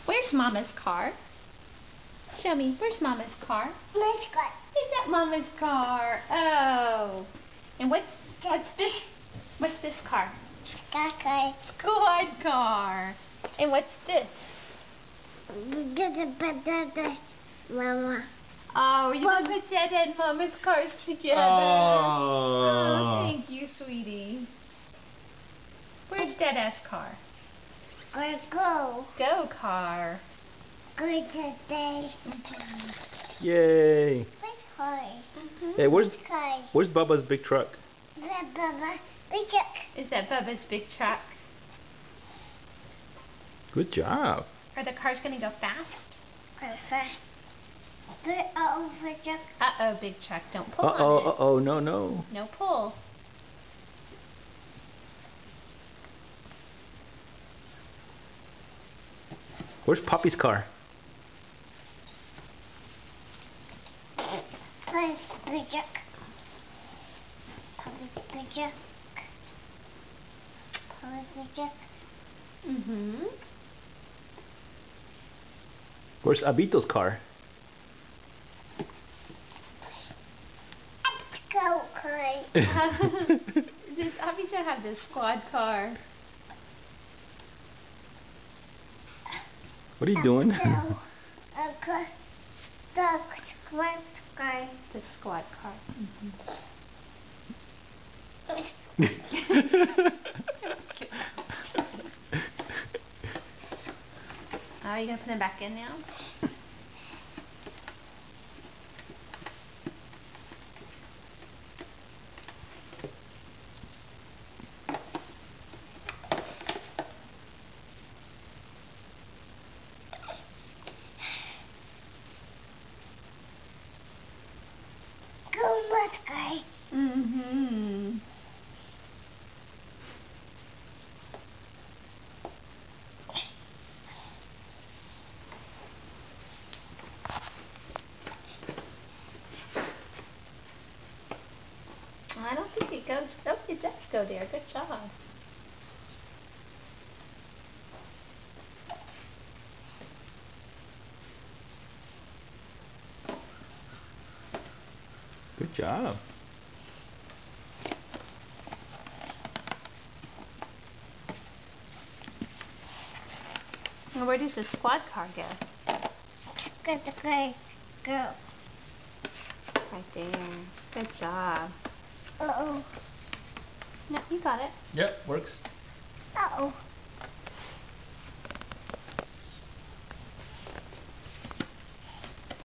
Where's Mama's car? Show me. Where's Mama's car? Mama's car. Is that Mama's car? Oh. And what's this? What's this car? Squad car. Squad car. And what's this? Mama. Oh, you can put Dada and Mama's cars together. Oh. Thank you, sweetie. Where's Dada's car? Go. Go car. Go today. Yay. Hey, where's Car. Bubba's big truck? Baba. Big truck. Is that Bubba's big truck? Good job. Are the cars going to go fast? Go fast. Big truck. Uh-oh, big truck. Don't pull on it. Uh-oh, no. No pull. Where's Poppy's car? Big truck. Big truck. Big truck. Mm-hmm. Where's Abito's car? Go car. Does Abito have this squad car? What are you doing? The squad car. The squad car. Are you going to put them back in now? Go mud car. Mm-hmm. I don't think it goes. Oh, it does go there. Good job. Good job. Well, where does the squad car go? Go the car. Go. Right there. Good job. Uh-oh. No, you got it. Yep, works. Uh-oh.